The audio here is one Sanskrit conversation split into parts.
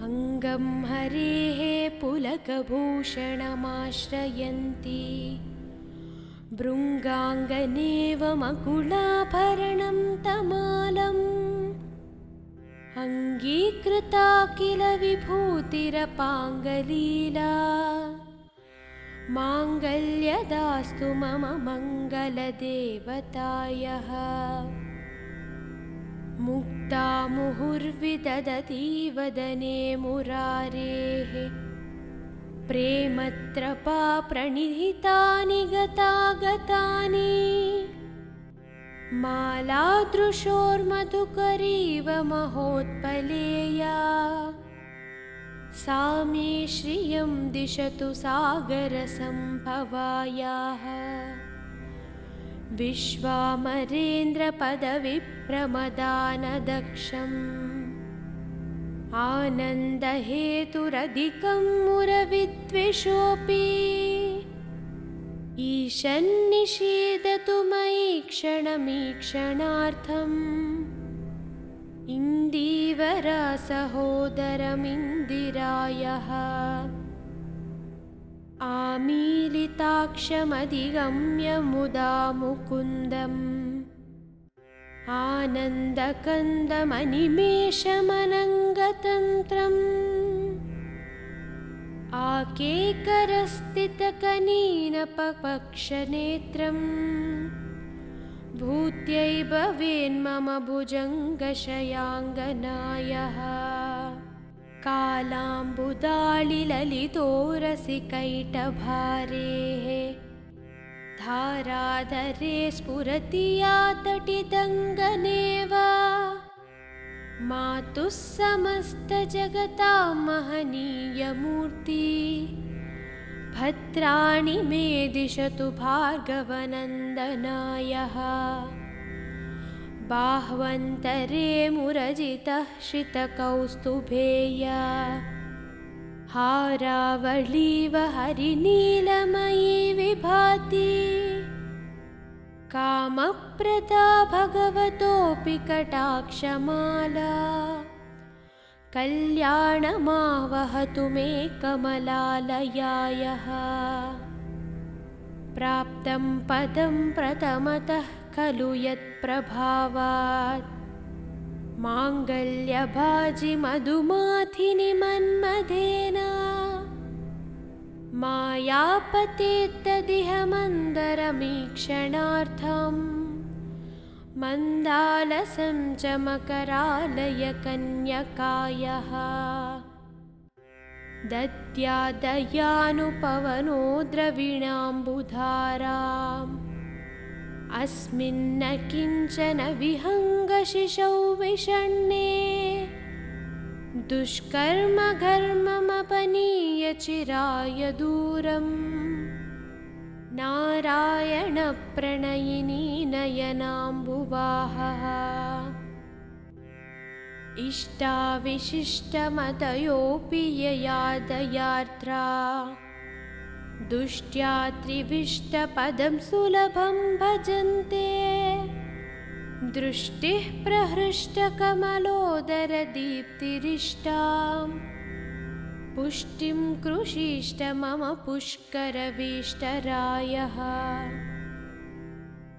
अङ्गं हरेः पुलकभूषणमाश्रयन्ती भृङ्गाङ्गनेव मकुलाभरणं तमालम् अङ्गीकृता किल विभूतिरपाङ्गलीला माङ्गल्यदास्तु मम मङ्गलदेवतायः मुक्ता मुहुर्विदधती वदने मुरारेः प्रेमत्रपा प्रणिहितानि गतागतानि मालादृशोर्मधुकरीव महोत्पलेया सा मे श्रियं दिशतु सागरसम्भवायाः विश्वामरेन्द्रपदविप्रमदानदक्षम् आनन्दहेतुरधिकं मुरविद्विषोऽपि ईशन्निषीदतु मयि क्षणमीक्षणार्थम् इन्दीवरसहोदरमिन्दिरायः आमीलिताक्षमधिगम्य मुदा मुकुन्दम् आनन्दकन्दमनिमेषमनङ्गतन्त्रम् आकेकरस्थितकनीनपपक्षनेत्रम् भूत्यै भवेन्मम भुजङ्गशयाङ्गनायः कालाम्बुदाळिललितोरसिकैटभारेः धाराधरे स्फुरति या तटिदङ्गनेव मातुः समस्तजगतां महनीयमूर्ति भद्राणि मे दिशतु भार्गवनन्दनायः बाह्वन्तरे मुरजितः श्रितकौस्तुभेया हारावळीव हरिनीलमयी विभाति कामप्रदा भगवतोऽपि कटाक्षमाला कल्याणमावहतु मे कमलालयायः प्राप्तं पदं प्रथमतः खलु यत्प्रभावात् माङ्गल्यभाजि मधुमाथिनि मन्मथेन मायापतेत्तदिह मन्दरमीक्षणार्थम् मन्दालसं च मकरालय कन्यकायः दद्यादयानुपवनो द्रविणाम्बुधाराम् अस्मिन्न किञ्चन विहङ्गशिशौ विषण्णे दुष्कर्म घर्ममपनीय चिराय दूरम् नारायणप्रणयिनी नयनाम्बुवाहः इष्टाविशिष्टमतयोऽपि यया दयार्द्रा दुष्ट्या त्रिविष्टपदं सुलभं भजन्ते दृष्टिः प्रहृष्टकमलोदरदीप्तिरिष्टां पुष्टिं कृषीष्ट मम पुष्करवीष्टरायः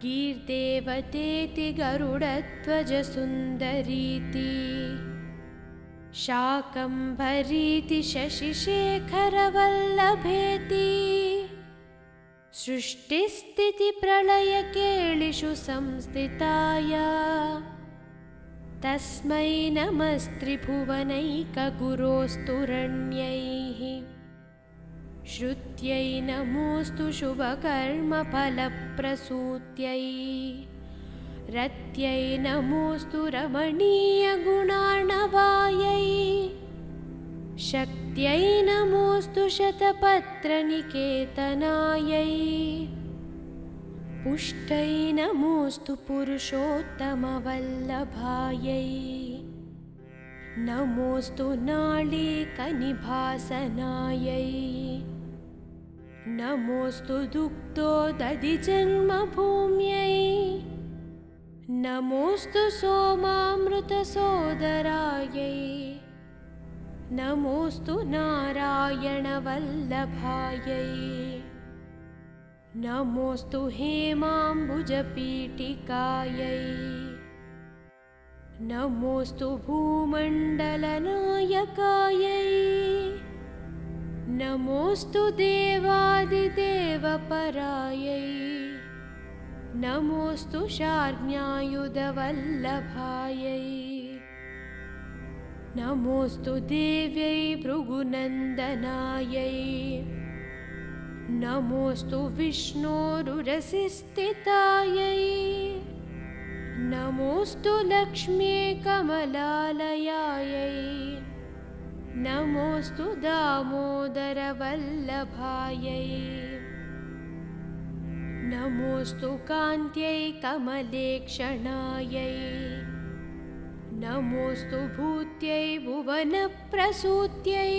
गीर्देवतेति गरुडध्वजसुन्दरीति शाकम्भरीति शशिशेखरवल्लभेति सृष्टिस्थितिप्रलयकेलिषु संस्थिताय तस्मै नमस्त्रिभुवनैकगुरोस्तुरण्यैः श्रुत्यै नमोऽस्तु शुभकर्मफलप्रसूत्यै रत्यै नमोऽस्तु रमणीयगुणार्णवायै शक्त्यै नमोऽस्तु शतपत्रनिकेतनायै पुष्टै नमोऽस्तु पुरुषोत्तमवल्लभायै नमोऽस्तु नाळीकनिभासनायै नमोऽस्तु दुग्धोदधिजन्मभूम्यै नमोऽस्तु सोमामृतसोदरायै नमोऽस्तु नारायणवल्लभायै नमोऽस्तु हेमाम्बुजपीठिकायै नमोऽस्तु भूमण्डलनायकायै नमोऽस्तु देवादिदेवपरायै नमोऽस्तु शार्ङ्ग्यायुधवल्लभायै नमोऽस्तु देव्यै भृगुनन्दनायै नमोऽस्तु विष्णोरुरसिस्थितायै नमोऽस्तु लक्ष्म्यै कमलालयायै नमोऽस्तु दामोदरवल्लभायै नमोऽस्तु कान्त्यै कमलेक्षणायै नमोऽस्तु भूत्यै भुवनप्रसूत्यै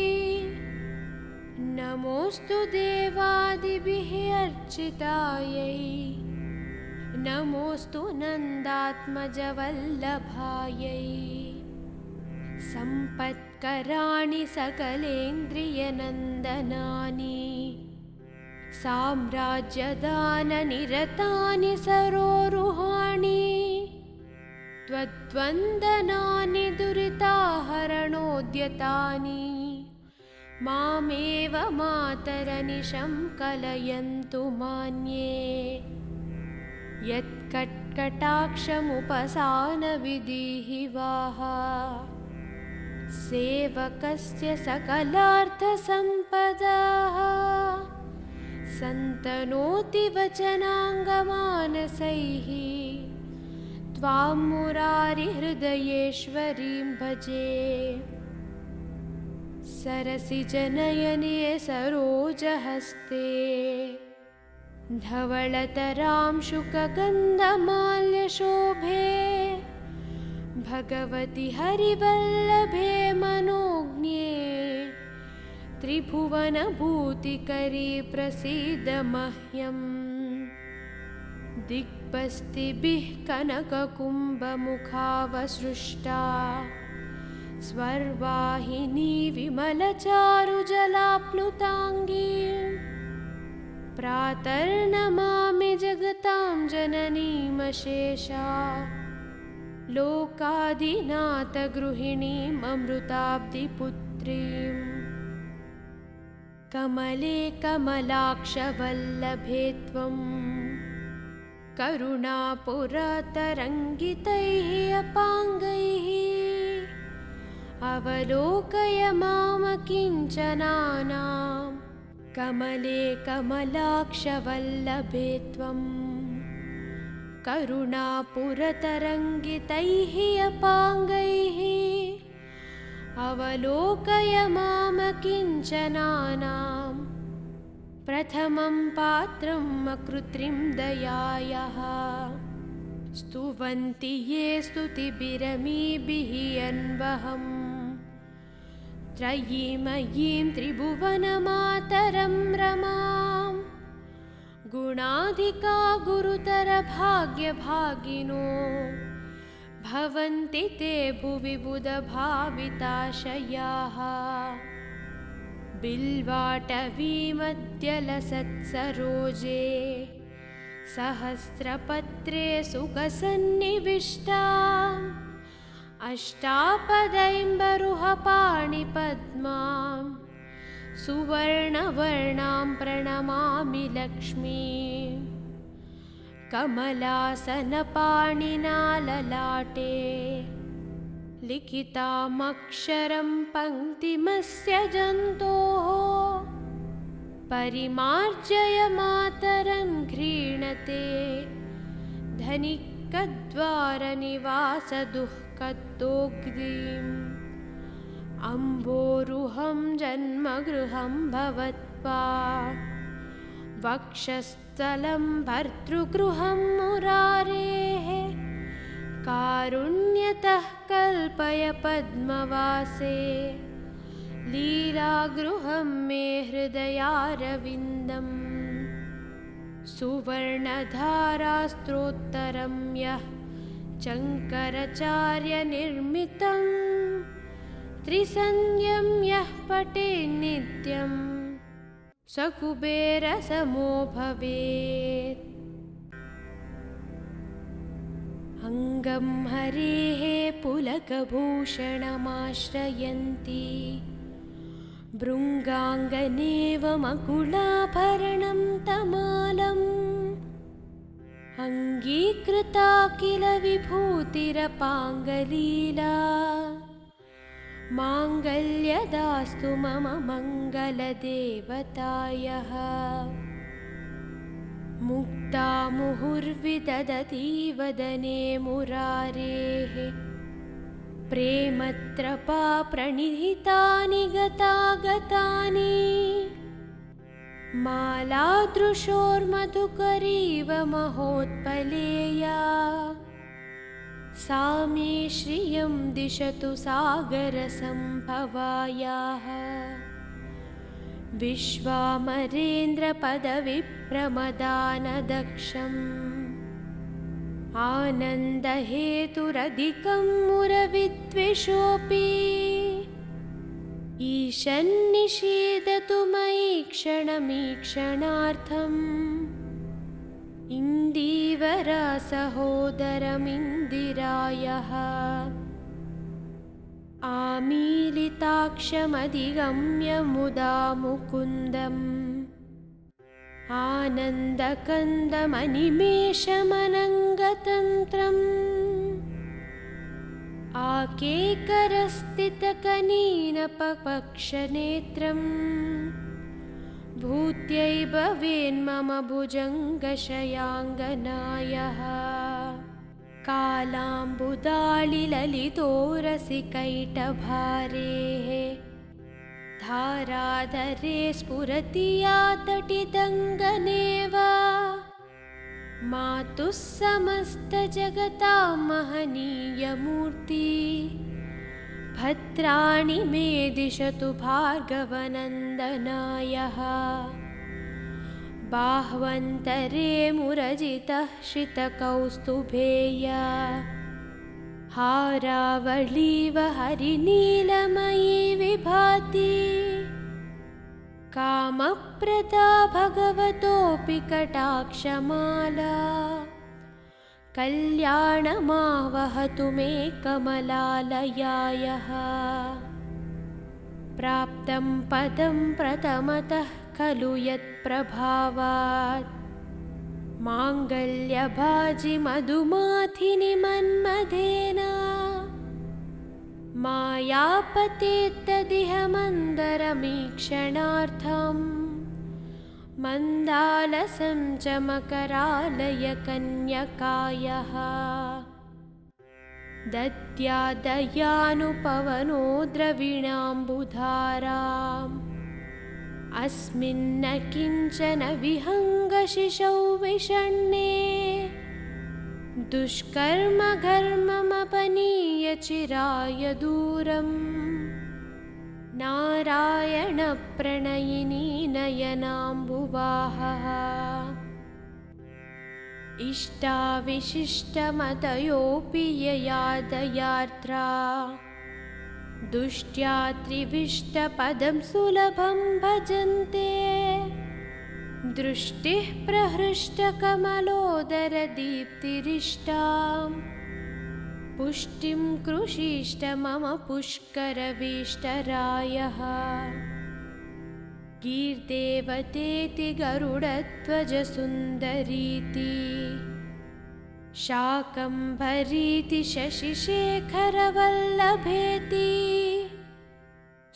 नमोऽस्तु देवादिभिः अर्चितायै नमोऽस्तु नन्दात्मजवल्लभायै सम्पत्कराणि सकलेन्द्रियनन्दनानि साम्राज्यदाननिरतानि सरोरुहाणि त्वद्वन्दनानि दुरिताहरणोद्यतानि मामेव मातरनिशं कलयन्तु मान्ये यत्कट्कटाक्षमुपसानविधिः वाह सेवकस्य सकलार्थसम्पदाः सन्तनोति वचनाङ्गमानसैः त्वां मुरारिहृदयेश्वरीं भजे सरसिजनयने सरोजहस्ते धवळतरां शुकगन्धमाल्यशोभे भगवति हरिवल्लभे मनोज्ञे त्रिभुवनभूतिकरी प्रसीद मह्यम् दिग्बस्तिभिः कनककुम्भमुखावसृष्टा स्वर्वाहिनी विमलचारुजलाप्लुताङ्गी प्रातर्नमामि जगतां जननीमशेषा लोकाधिनाथगृहिणीममृताब्धिपुत्रीम् कमले कमलाक्षवल्लभे त्वं करुणापुरतरङ्गितैः अपाङ्गैः अवलोकय मामकिञ्चनानां कमले कमलाक्षवल्लभे त्वं करुणापुरतरङ्गितैः अपाङ्गैः अवलोकय मामकिञ्चनानां प्रथमं पात्रम् अकृत्रिं दयायाः स्तुवन्ति ये स्तुतिभिरमीभिः अन्वहम् त्रयीमयीं त्रिभुवनमातरं रमां गुणाधिका गुरुतरभाग्यभागिनो भवन्ति ते भुवि बुधभाविताशयाः बिल्वाटवीमद्यलसत्सरोजे सहस्रपत्रे सुखसन्निविष्टा अष्टापदैम्बरुहपाणिपद्मां सुवर्णवर्णां प्रणमामि लक्ष्मीं कमलासनपाणिना ललाटे लिखितामक्षरं पङ्क्तिमस्य जन्तोः परिमार्जय मातरं घ्रीणते धनिकद्वारनिवासदुःखदोग्धीम् अम्भोरुहं जन्मगृहं भवत्वा वक्षस्थलं भर्तृगृहं मुरारेः कारुण्यतः कल्पय पद्मवासे लीलागृहं मे हृदयारविन्दम् त्रिसन्ध्यं यः पठेन्नित्यं स कुबेरसमो भवेत्। अङ्गं हरेः पुलकभूषणमाश्रयन्ती भृङ्गाङ्गनेव मकुलाभरणं तमालम् अङ्गीकृता किल विभूतिरपाङ्गलीला माङ्गल्यदास्तु मम मङ्गलदेवतायः। मुक्ता मुहुर्विदधती वदने मुरारेः प्रेमत्रपा प्रणिहितानि गतागतानि मालादृशोर्मधुकरीव महोत्पलेया सा मे श्रियं दिशतु सागरसम्भवायाः। विश्वामरेन्द्रपदविप्रमदानदक्षम् आनन्दहेतुरधिकं मुरविद्विषोऽपि ईशन्निषीदतु मयि क्षणमीक्षणार्थम् इन्दीवरसहोदरमिन्दिरायः। आमीलिताक्षमधिगम्य मुदा मुकुन्दम् आनन्दकन्दमनिमेषमनङ्गतन्त्रम् आकेकरस्थितकनीनपपक्षनेत्रम् भूत्यै भवेन्मम भुजङ्गशयाङ्गनायः। कालाम्बुदाळिललितोरसिकैटभारेः धाराधरे स्फुरति या तटिदङ्गनेव मातुः समस्तजगतां महनीयमूर्ति भद्राणि मे दिशतु भार्गवनन्दनायः। बाह्वन्तरे मुरजितः श्रितकौस्तुभेया हारावळीव हरिनीलमयी विभाति कामप्रदा भगवतोऽपि कटाक्षमाला कल्याणमावहतु मे कमलालयायः। प्राप्तं पदं प्रथमतः खलु यत्प्रभावात् माङ्गल्यभाजि मधुमाथिनि मन्मथेन मायापतेत्तदिह मन्दरमीक्षणार्थम् मन्दालसं च मकरालयकन्यकायः। दद्यादयानुपवनो द्रविणाम्बुधाराम् अस्मिन्न किञ्चन विहङ्गशिशौ विषण्णे दुष्कर्मघर्ममपनीय चिराय दूरम् नारायणप्रणयिनी नयनाम्बुवाहः। इष्टाविशिष्टमतयोऽपि यया दयार्द्रा दुष्ट्या त्रिविष्टपदं सुलभं भजन्ते दृष्टिः प्रहृष्टकमलोदरदीप्तिरिष्टां पुष्टिं कृषीष्ट मम पुष्करवीष्टरायः। गीर्देवतेति गरुडध्वजसुन्दरीति शाकम्भरीति शशिशेखरवल्लभेति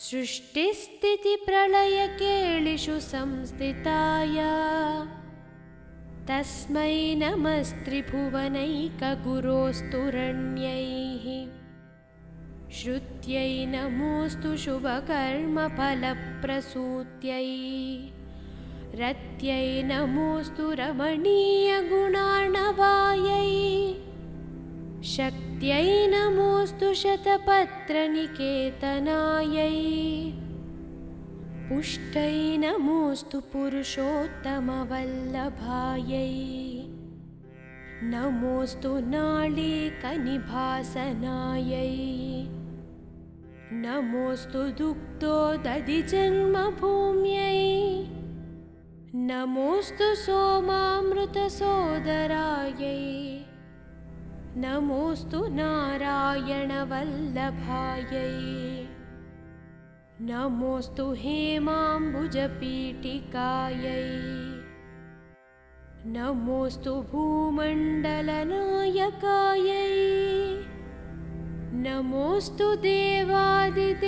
सृष्टिस्थितिप्रलयकेलिषु संस्थिताय तस्मै नमस्त्रिभुवनैकगुरोस्तुरण्यैः। श्रुत्यै नमोऽस्तु शुभकर्मफलप्रसूत्यै रत्यै नमोऽस्तु रमणीयगुणार्णवायै शक्त्यै नमोऽस्तु शतपत्रनिकेतनायै पुष्टै नमोऽस्तु पुरुषोत्तमवल्लभायै नमोऽस्तु नाळीकनिभासनायै नमोऽस्तु दुग्धोदधिजन्मभूम्यै नमोऽस्तु सोमामृतसोदरायै नमोऽस्तु नारायणवल्लभायै नमोऽस्तु हेमाम्बुजपीठिकायै नमोऽस्तु भूमण्डलनायकायै नमोऽस्तु देवादिदेवपरायै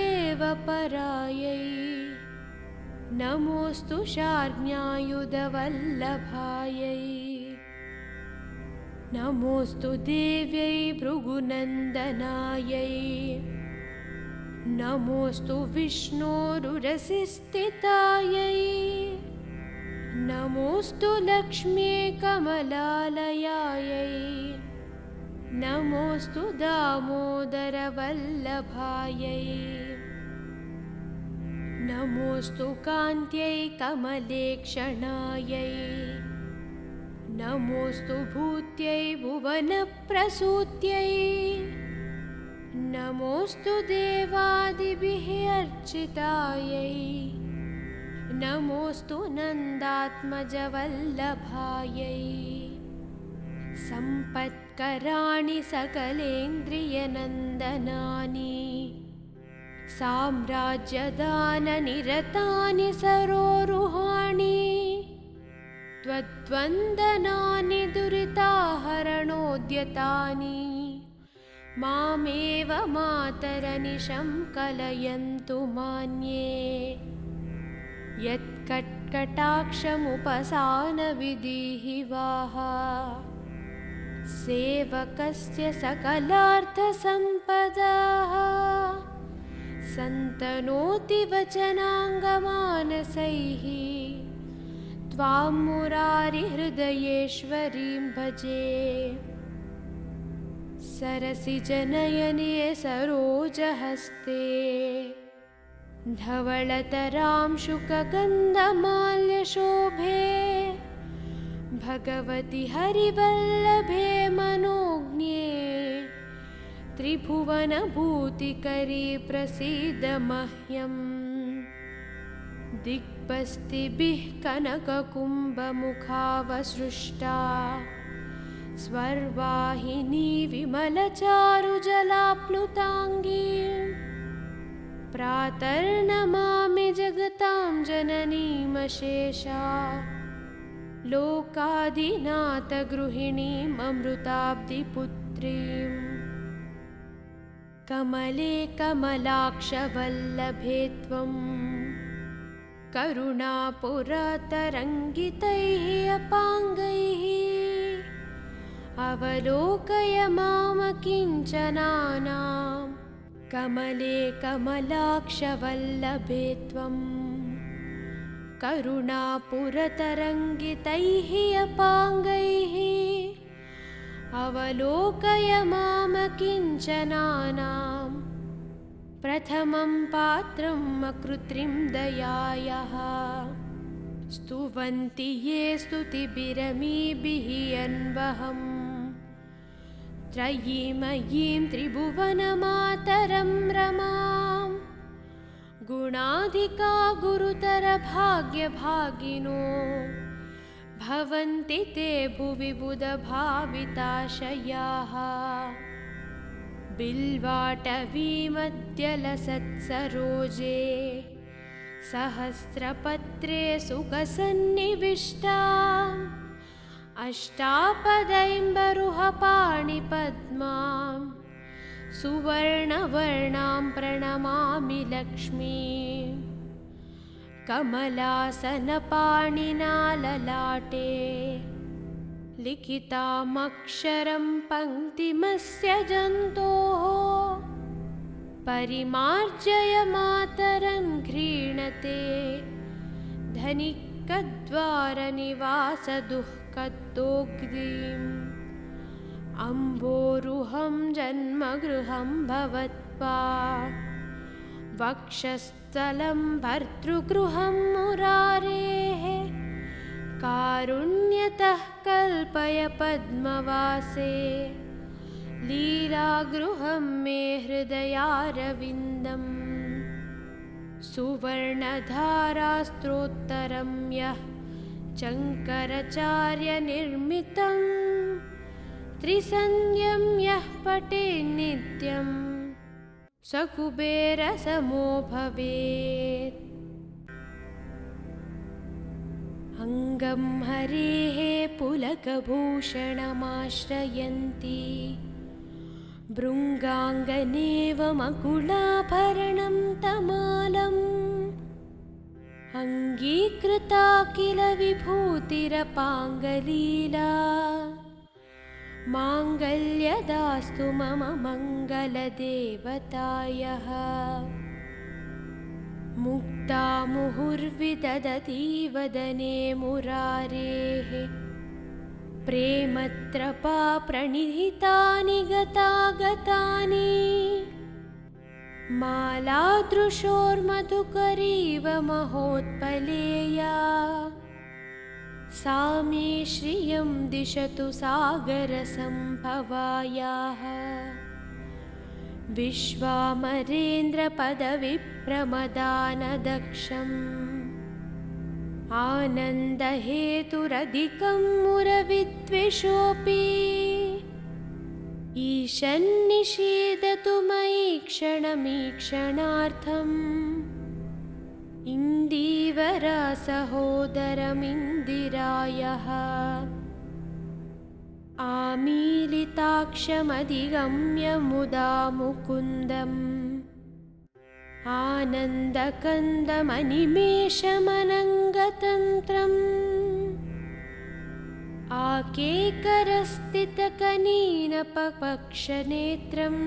नमोऽस्तु शार्ङ्ग्यायुधवल्लभायै नमोऽस्तु देव्यै भृगुनन्दनायै नमोऽस्तु विष्णोरुरसिस्थितायै नमोऽस्तु लक्ष्म्यै कमलालयायै नमोऽस्तु दामोदरवल्लभायै नमोऽस्तु कान्त्यै कमलेक्षणायै नमोऽस्तु भूत्यै भुवनप्रसूत्यै नमोऽस्तु देवादिभिः अर्चितायै नमोऽस्तु नन्दात्मजवल्लभायै सम्पत्कराणि सकलेन्द्रियनन्दनानि साम्राज्यदाननिरतानि सरोरुहाणि त्वद्वन्दनानि दुरिताहरणोद्यतानि मामेव मातरनिशं कलयन्तु मान्ये यत्कट्कटाक्षमुपसानविधिः वाह सेवकस्य सकलार्थसम्पदाः सन्तनोति वचनाङ्गमानसैः त्वां मुरारिहृदयेश्वरीं भजे सरसिजनयने सरोजहस्ते धवळतरां शुकगन्धमाल्यशोभे भगवति हरिवल्लभे मनोज्ञे त्रिभुवनभूतिकरी प्रसीद मह्यम् दिग्बस्तिभिः कनककुम्भमुखावसृष्टा स्वर्वाहिनी विमलचारुजलाप्लुताङ्गी प्रातर्नमामि जगतां जननीमशेषा लोकाधिनाथगृहिणीममृताब्धिपुत्रीम् कमले कमलाक्षवल्लभे त्वं करुणापुरतरङ्गितैः अपाङ्गैः अवलोकय मामकिञ्चनानां कमले कमलाक्षवल्लभे त्वं करुणापुरतरङ्गितैः अपाङ्गैः अवलोकय मामकिञ्चनानां प्रथमं पात्रम् अकृत्रिं दयायाः स्तुवन्ति ये स्तुतिभिरमीभिः अन्वहम् त्रयीमयीं त्रिभुवनमातरं रमां गुणाधिका गुरुतरभाग्यभागिनो भवन्ति ते भुवि बुधभाविताशयाः बिल्वाटवीमद्यलसत्सरोजे सहस्रपत्रे सुखसन्निविष्टाम् अष्टापदैम्बरुहपाणिपद्मां सुवर्णवर्णां प्रणमामि लक्ष्मीं कमलासनपाणिना ललाटे लिखितामक्षरं पङ्क्तिमस्य जन्तोः परिमार्जय मातरं घ्रीणते धनिकद्वारनिवासदुःखदोग्धिम् अम्भोरुहं जन्मगृहं भवत्वा वक्षस्थलं भर्तृगृहं मुरारेः कारुण्यतः कल्पय पद्मवासे लीलागृहं मे हृदयारविन्दम् सुवर्णधारास्त्रोत्तरं यः शङ्कराचार्यनिर्मितं त्रिसन्ध्यं यः पठेन्नित्यं स कुबेरसमो भवेत्। अङ्गं हरेः पुलकभूषणमाश्रयन्ती भृङ्गाङ्गनेव मकुलाभरणं तमालम् अङ्गीकृता किल विभूतिरपाङ्गलीला माङ्गल्यदास्तु मम मङ्गलदेवतायः। मुक्ता मुहुर्विदधती वदने मुरारेः प्रेमत्रपा प्रणिहितानि गतागतानि मालादृशोर्मधुकरीव महोत्पलेया सा मे श्रियं दिशतु सागरसम्भवायाः। विश्वामरेन्द्रपदविप्रमदानदक्षम् आनन्दहेतुरधिकं मुरविद्वेषोऽपि ईशन्निषेधतु मयि क्षणमीक्षणार्थम् इन्दीवरसहोदरमिन्दिरायः। आमीलिताक्षमधिगम्य मुदा मुकुन्दम् आनन्दकन्दमनिमेषमनङ्गतन्त्रम् आकेकरस्थितकनीनपपक्षनेत्रम्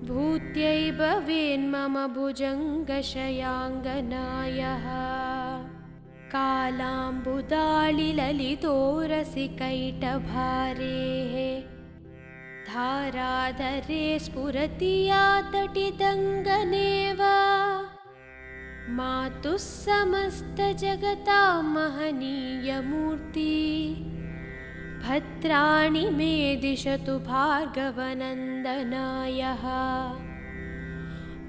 भूत्यै भवेन्मम भुजङ्गशयाङ्गनायः। कालाम्बुदाळिललितोरसिकैटभारेः धाराधरे स्फुरति या तटिदङ्गनेव मातुः समस्तजगतां महनीयमूर्ति भद्राणि मे दिशतु भार्गवनन्दनायः।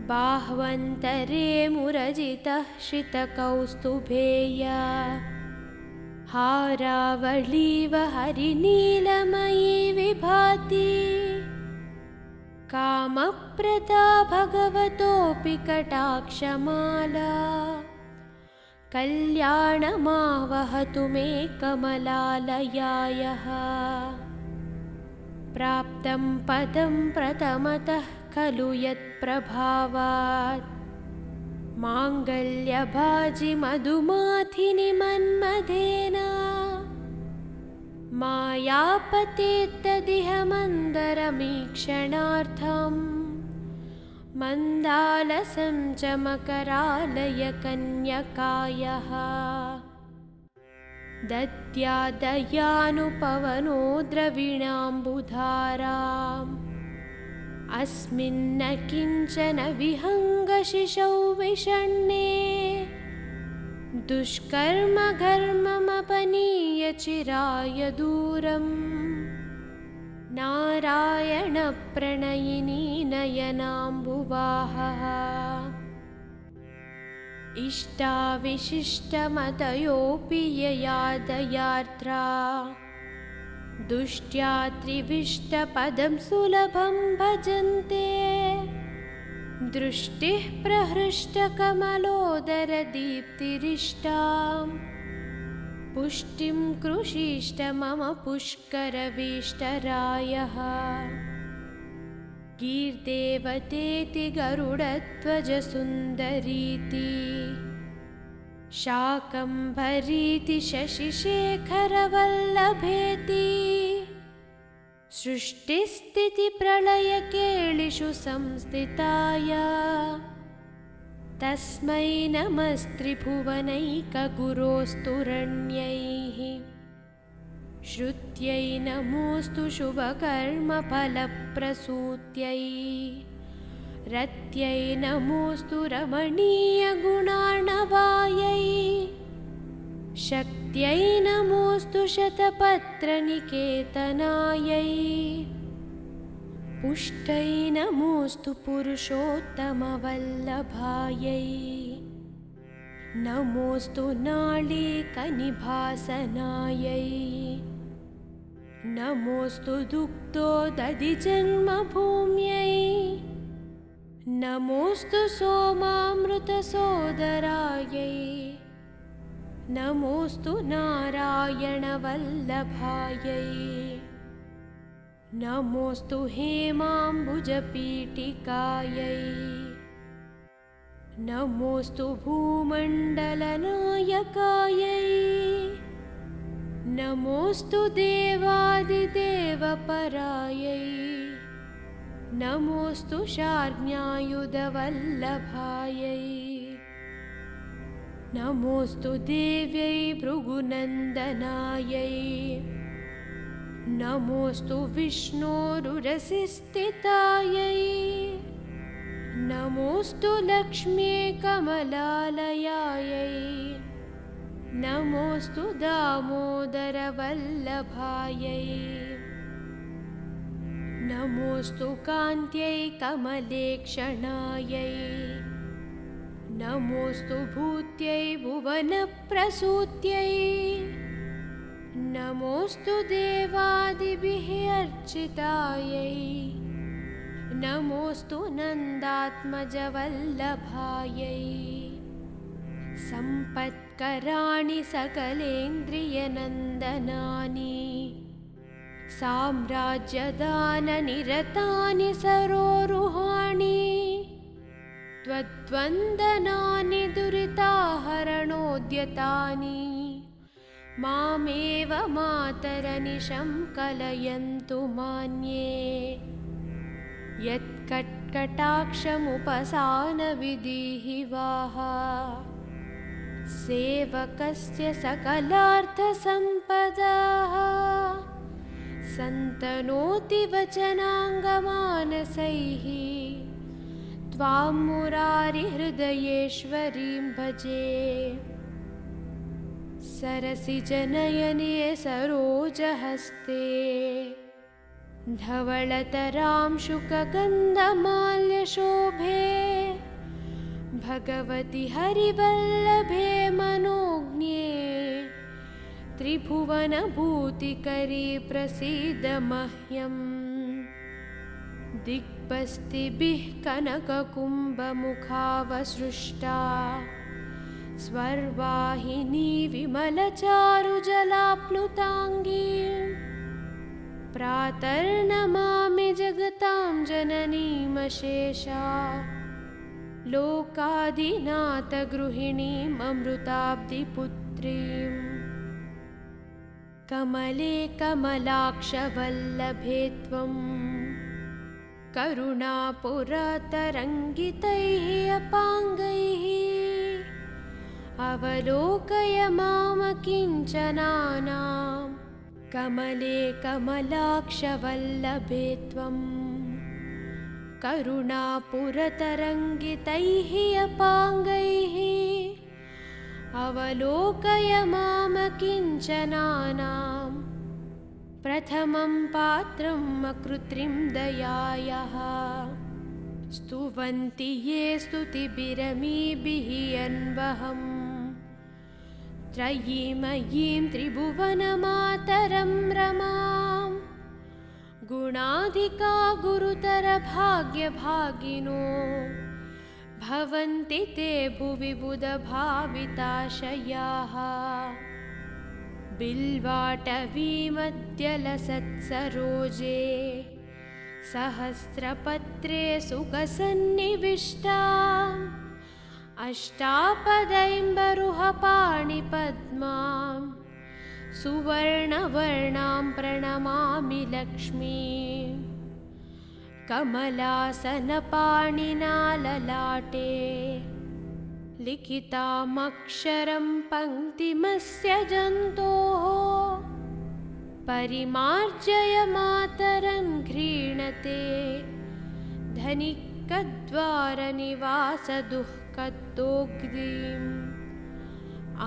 बाह्वन्तरे मुरजितः श्रितकौस्तुभेया हारावळीव हरिनीलमयी विभाति कामप्रदा भगवतोऽपि कटाक्षमाला कल्याणमावहतु मे कमलालयायः। प्राप्तं पदं प्रथमतः खलु यत्प्रभावात् माङ्गल्यभाजि मधुमाथिनि मन्मथेन मायापतेत्तदिह मन्दरमीक्षणार्थम् मन्दालसं च मकरालय कन्यकायः। दद्यादयानुपवनो द्रविणाम्बुधाराम् अस्मिन्न किञ्चन विहङ्गशिशौ विषण्णे दुष्कर्मघर्ममपनीय चिराय दूरम् नारायणप्रणयिनी नयनाम्बुवाहः। इष्टाविशिष्टमतयोऽपि यया दयार्द्रा दुष्ट्या त्रिविष्टपदं सुलभं भजन्ते दृष्टिः प्रहृष्टकमलोदरदीप्तिरिष्टां पुष्टिं कृषीष्ट मम पुष्करवीष्टरायः। गीर्देवतेति गरुडध्वजसुन्दरीति शाकम्भरीति शशिशेखरवल्लभेति सृष्टिस्थितिप्रलयकेलिषु संस्थिताय तस्मै नमस्त्रिभुवनैकगुरोस्तुरण्यैः। श्रुत्यै नमोऽस्तु शुभकर्मफलप्रसूत्यै रत्यै नमोऽस्तु रमणीयगुणार्णवायै शक्त्यै नमोऽस्तु शतपत्रनिकेतनायै पुष्टै नमोऽस्तु पुरुषोत्तमवल्लभायै नमोऽस्तु नाळीकनिभासनायै नमोऽस्तु दुग्धोदधिजन्मभूम्यै नमोऽस्तु सोमामृतसोदरायै नमोऽस्तु नारायणवल्लभायै नमोऽस्तु हेमाम्बुजपीठिकायै नमोऽस्तु भूमण्डलनायकायै नमोऽस्तु देवादिदेवपरायै नमोऽस्तु शार्ङ्ग्यायुधवल्लभायै नमोऽस्तु देव्यै भृगुनन्दनायै नमोऽस्तु विष्णोरुरसिस्थितायै नमोऽस्तु लक्ष्म्यै कमलालयायै नमोऽस्तु दामोदरवल्लभायै नमोऽस्तु कान्त्यै कमलेक्षणायै नमोऽस्तु भूत्यै भुवनप्रसूत्यै नमोऽस्तु देवादिभिः अर्चितायै नमोऽस्तु नन्दात्मजवल्लभायै सम्पत्कराणि सकलेन्द्रियनन्दनानि साम्राज्यदाननिरतानि सरोरुहाणि त्वद्वन्दनानि दुरिताहरणोद्यतानि मामेव मातरनिशं कलयन्तु मान्ये यत्कट्कटाक्षमुपसानविधिः वाह सेवकस्य सकलार्थसम्पदाः सन्तनोति वचनाङ्गमानसैः त्वां मुरारिहृदयेश्वरीं भजे सरसिजनयने सरोजहस्ते धवळतरां शुकगन्धमाल्यशोभे भगवति हरिवल्लभे मनोज्ञे त्रिभुवनभूतिकरी प्रसीद मह्यम् दिग्बस्तिभिः कनककुम्भमुखावसृष्टा स्वर्वाहिनी विमलचारुजलाप्लुताङ्गी प्रातर्नमामि जगतां जननीमशेषा लोकाधिनाथगृहिणीममृताब्धिपुत्रीम् कमले कमलाक्षवल्लभे त्वं करुणापुरतरङ्गितैः अपाङ्गैः अवलोकय मामकिञ्चनानां कमले कमलाक्षवल्लभे त्वं करुणापुरतरङ्गितैः अपाङ्गैः अवलोकय मामकिञ्चनानां प्रथमं पात्रं अकृत्रिं दयायाः स्तुवन्ति ये स्तुतिभिरमीभिः अन्वहम् त्रयीमयीं त्रिभुवनमातरं रमां गुणाधिका गुरुतरभाग्यभागिनो भवन्ति ते भुवि बुधभाविताशयाः बिल्वाटवीमद्यलसत्सरोजे सहस्रपत्रे सुखसन्निविष्टाम् अष्टापदैम्बरुहपाणिपद्मां सुवर्णवर्णां प्रणमामि लक्ष्मीं कमलासनपाणिना ललाटे लिखितामक्षरं पङ्क्तिमस्य जन्तोः परिमार्जय मातरं घ्रीणते धनिकद्वारनिवासदुःखदोग्धिम्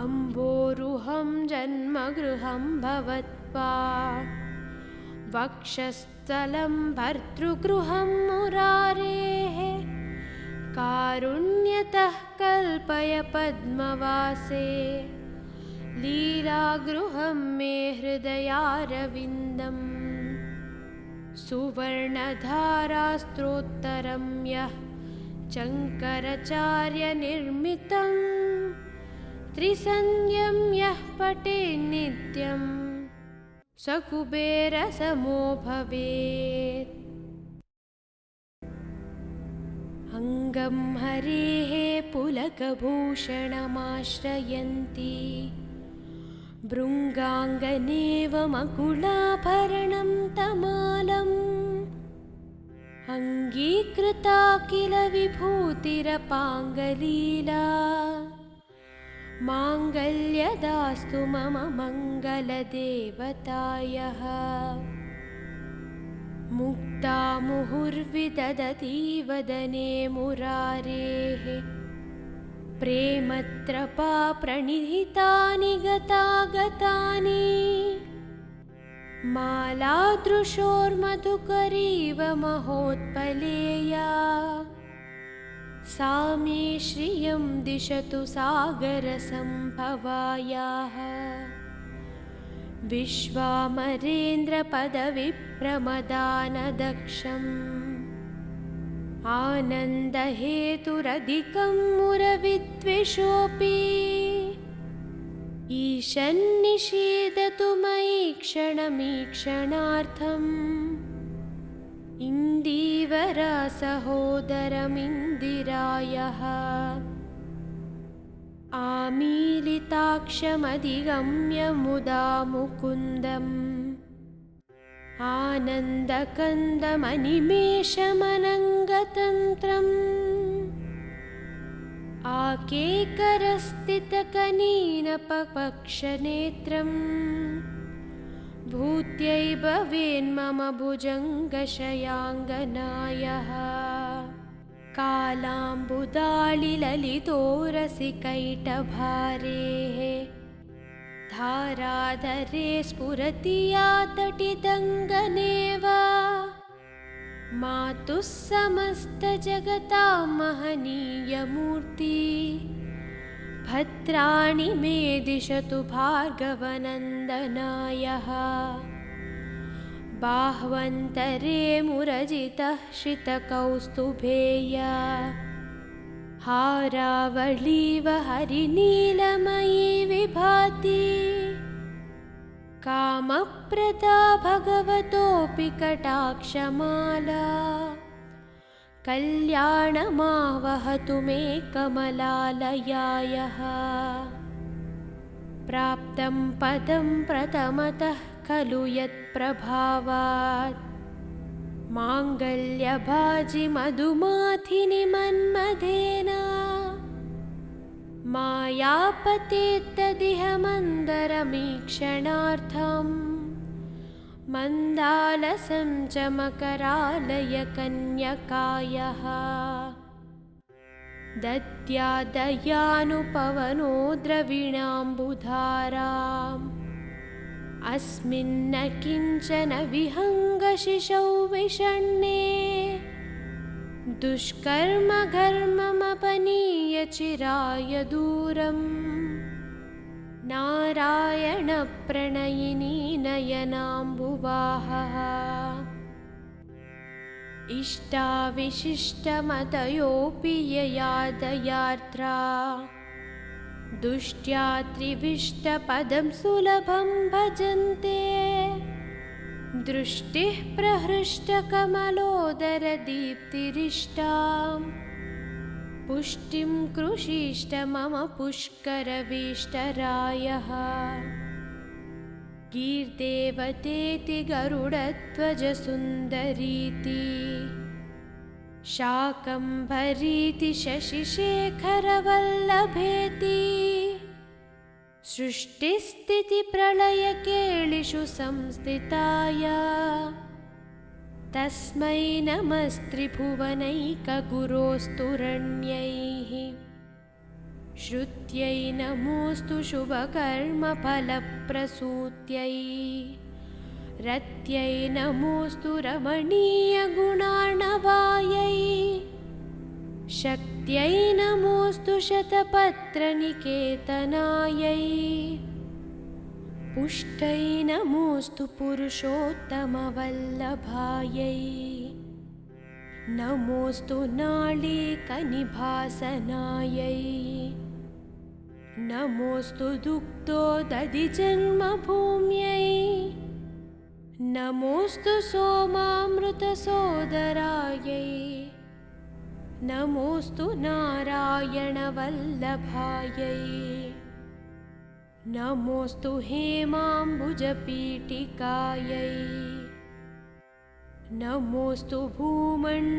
अम्भोरुहं जन्मगृहं भवत्वा वक्षस्थलं भर्तृगृहं मुरारेः कारुण्यतः कल्पय पद्मवासे लीलागृहं मे हृदयारविन्दम् सुवर्णधारास्त्रोत्तरं यः शङ्कराचार्यनिर्मितं त्रिसन्ध्यं यः पठेन्नित्यं स कुबेरसमो भवेत्। अङ्गं हरेः पुलकभूषणमाश्रयन्ती भृङ्गाङ्गनेव मकुलाभरणं तमालम् अङ्गीकृता किल विभूतिरपाङ्गलीला माङ्गल्यदास्तु मम मङ्गलदेवतायः। मुक्ता मुहुर्विदधती वदने मुरारेः प्रेमत्रपा प्रणिहितानि गतागतानि मालादृशोर्मधुकरीव महोत्पलेया सा मे श्रियं दिशतु सागरसम्भवायाः। विश्वामरेन्द्रपदविप्रमदानदक्षम् आनन्दहेतुरधिकं मुरविद्वेषोऽपि ईशन्निषीदतु मयि क्षणमीक्षणार्थम् इन्दीवरसहोदरमिन्दिरायः। आमीलिताक्षमधिगम्य मुदा मुकुन्दम् आनन्दकन्दमनिमेषमनङ्गतन्त्रम् आकेकरस्थितकनीनपपक्षनेत्रम् भूत्यै भवेन्मम भुजङ्गशयाङ्गनायः। कालाम्बुदाळिललितोरसिकैटभारेः धाराधरे स्फुरति या तटिदङ्गनेव मातुः समस्तजगतां महनीयमूर्ति भद्राणि मे दिशतु भार्गवनन्दनायः। बाह्वन्तरे मुरजितः श्रितकौस्तुभेया हारावळीव हरिनीलमयी विभाति कामप्रदा भगवतोऽपि कटाक्षमाला कल्याणमावहतु मे कमलालयायः। प्राप्तं पदं प्रथमतः खलु यत्प्रभावात् माङ्गल्यभाजि मधुमाथिनि मन्मथेन मायापतेत्तदिह मन्दरमीक्षणार्थम् मन्दालसं च मकरालयकन्यकायः। दद्यादयानुपवनो द्रविणाम्बुधाराम् अस्मिन्न किञ्चन विहङ्गशिशौ विषण्णे दुष्कर्मघर्ममपनीय चिराय दूरम् नारायणप्रणयिनी नयनाम्बुवाहः। इष्टाविशिष्टमतयोऽपि यया दयार्द्रा दुष्ट्या त्रिविष्टपदं सुलभं भजन्ते दृष्टिः प्रहृष्टकमलोदरदीप्तिरिष्टां पुष्टिं कृषीष्ट मम पुष्करवीष्टरायः। गीर्देवतेति गरुडध्वजसुन्दरीति शाकम्भरीति शशिशेखरवल्लभेति सृष्टिस्थितिप्रलयकेलिषु संस्थिताय तस्मै नमस्त्रिभुवनैकगुरोस्तुरण्यैः। श्रुत्यै नमोऽस्तु शुभकर्मफलप्रसूत्यै रत्यै नमोऽस्तु रमणीयगुणार्णवायै शक्त्यै नमोऽस्तु शतपत्रनिकेतनायै पुष्टै नमोऽस्तु पुरुषोत्तमवल्लभायै नमोऽस्तु नाळीकनिभासनायै नमोऽस्तु दुग्धोदधिजन्मभूम्यै नमोऽस्तु सोमामृतसोदरायै नमोऽस्तु नारायणवल्लभायै नमोऽस्तु हेमाम्बुजपीठिकायै नमोऽस्तु भूमण्डलनायकायै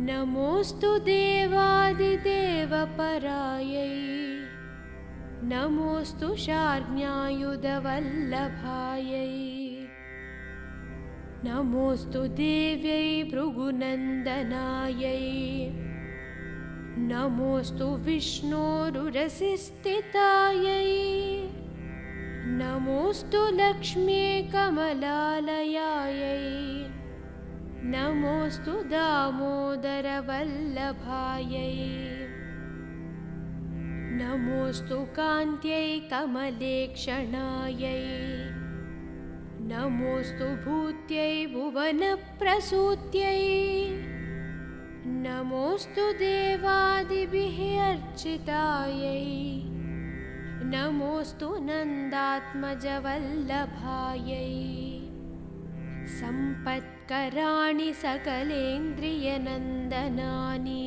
नमोऽस्तु देवादिदेवपरायै नमोऽस्तु शार्ङ्ग्यायुधवल्लभायै नमोऽस्तु देव्यै भृगुनन्दनायै नमोऽस्तु विष्णोरुरसिस्थितायै नमोऽस्तु लक्ष्म्यै कमलालयायै नमोऽस्तु दामोदरवल्लभायै नमोऽस्तु कान्त्यै कमलेक्षणायै नमोऽस्तु भूत्यै भुवनप्रसूत्यै नमोऽस्तु देवादिभिः अर्चितायै नमोऽस्तु नन्दात्मजवल्लभायै सम्पत्कराणि सकलेन्द्रियनन्दनानि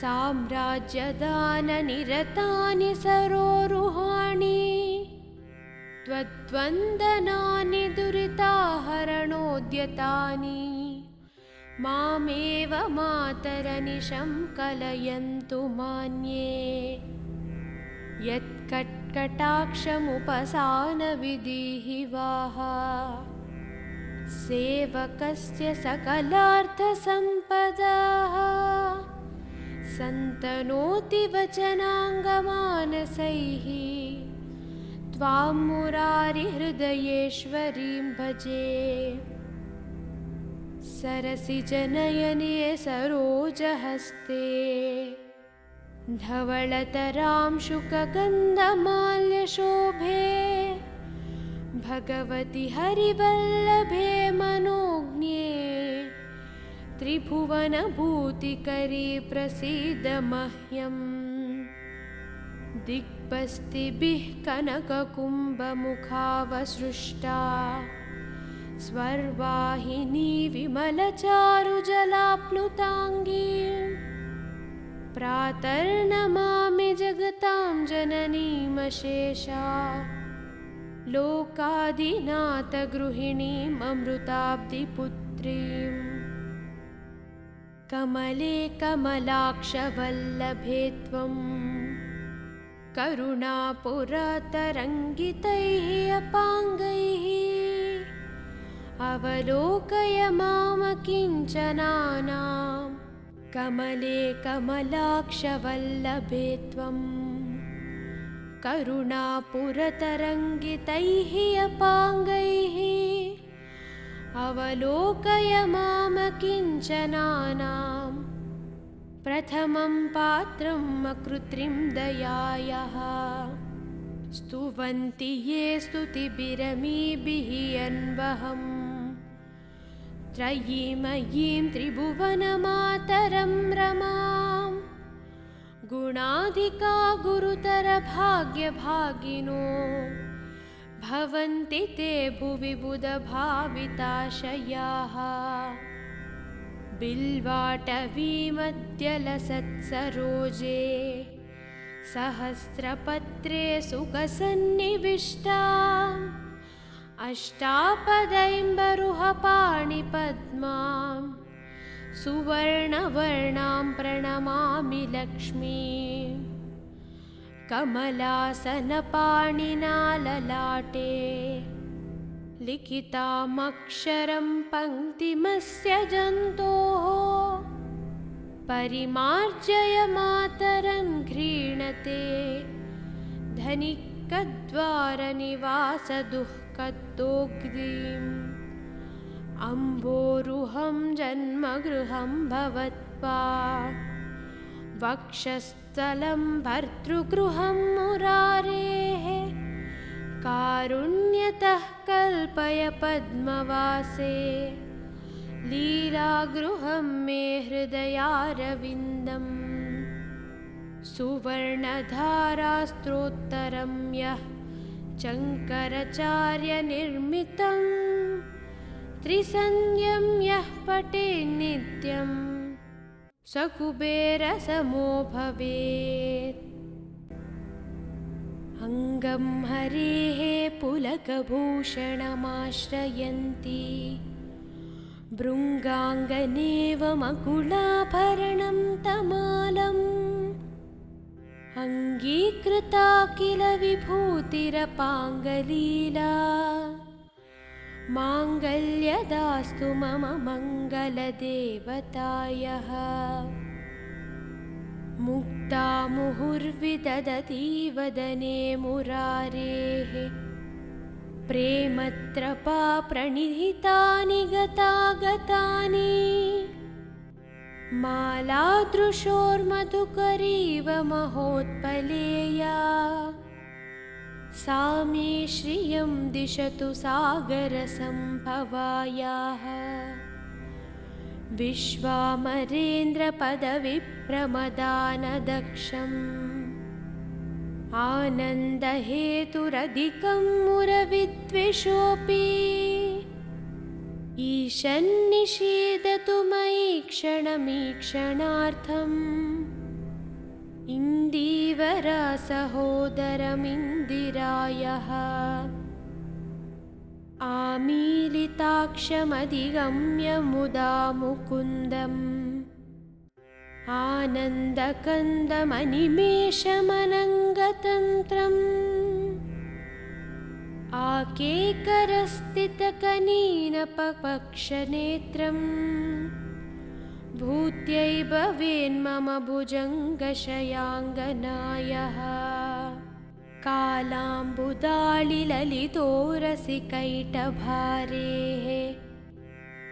साम्राज्यदाननिरतानि सरोरुहाणि त्वद्वन्दनानि दुरिताहरणोद्यतानि मामेव मातरनिशं कलयन्तु मान्ये यत्कट्कटाक्षमुपसानविधिः वाह सेवकस्य सकलार्थसम्पदाः सन्तनोति वचनाङ्गमानसैः त्वां मुरारिहृदयेश्वरीं भजे सरसिजनयने सरोजहस्ते धवळतरां शुकगन्धमाल्यशोभे भगवति हरिवल्लभे मनोज्ञे त्रिभुवनभूतिकरी प्रसीद मह्यम् दिग्बस्तिभिः कनककुम्भमुखावसृष्टा स्वर्वाहिनी विमलचारुजलाप्लुताङ्गी प्रातर्नमामि जगतां जननीमशेषा लोकादिनाथगृहिणीममृताब्धिपुत्रीम् कमले कमलाक्षवल्लभे त्वं करुणापुरतरङ्गितैः अपाङ्गैः अवलोकय मामकिञ्चनानां कमले कमलाक्षवल्लभे त्वं करुणापुरतरङ्गितैः अपाङ्गैः अवलोकय मामकिञ्चनानां प्रथमं पात्रं अकृत्रिं दयायाः स्तुवन्ति ये स्तुतिभिरमीभिः अन्वहम् त्रयीमयीं त्रिभुवनमातरं रमां गुणाधिका गुरुतरभाग्यभागिनो भवन्ति ते भुवि बुधभाविताशयाः बिल्वाटवीमद्यलसत्सरोजे सहस्रपत्रे सुखसन्निविष्टाम् अष्टापदैम्बरुहपाणिपद्मां सुवर्णवर्णां प्रणमामि लक्ष्मीं कमलासनपाणिना ललाटे लिखितामक्षरं पङ्क्तिमस्य जन्तोः परिमार्जय मातरं घ्रीणते धनिक कद्वारनिवासदुःखदोग्रीम् अम्बोरुहं जन्मगृहं भवत्वा वक्षस्थलं भर्तृगृहं मुरारेः कारुण्यतः कल्पय पद्मवासे लीलागृहं मे हृदयारविन्दम् सुवर्णधारास्त्रोत्तरं यः शङ्कराचार्यनिर्मितं त्रिसन्ध्यं यः पठेन्नित्यं स कुबेरसमो भवेत्। अङ्गं हरेः पुलकभूषणमाश्रयन्ती भृङ्गाङ्गनेव मकुलाभरणं तमालम् अङ्गीकृता किल विभूतिरपाङ्गलीला माङ्गल्यदास्तु मम मङ्गलदेवतायः। मुक्ता मुहुर्विदधती वदने मुरारेः प्रेमत्रपा प्रणिहितानि गतागतानि मालादृशोर्मधुकरीव महोत्पलेया सा मे श्रियं दिशतु सागरसम्भवायाः। विश्वामरेन्द्रपदविप्रमदानदक्षम् आनन्दहेतुरधिकं मुरविद्वेषोऽपि ईशन्निषीदतु मयि क्षणमीक्षणार्थम् इन्दीवरसहोदरमिन्दिरायः। आमीलिताक्षमधिगम्य मुदा मुकुन्दम् आनन्दकन्दमनिमेषमनङ्गतन्त्रम् आकेकरस्थितकनीनपपक्षनेत्रम् भूत्यै भवेन्मम भुजङ्गशयाङ्गनायः। कालाम्बुदाळिललितोरसिकैटभारेः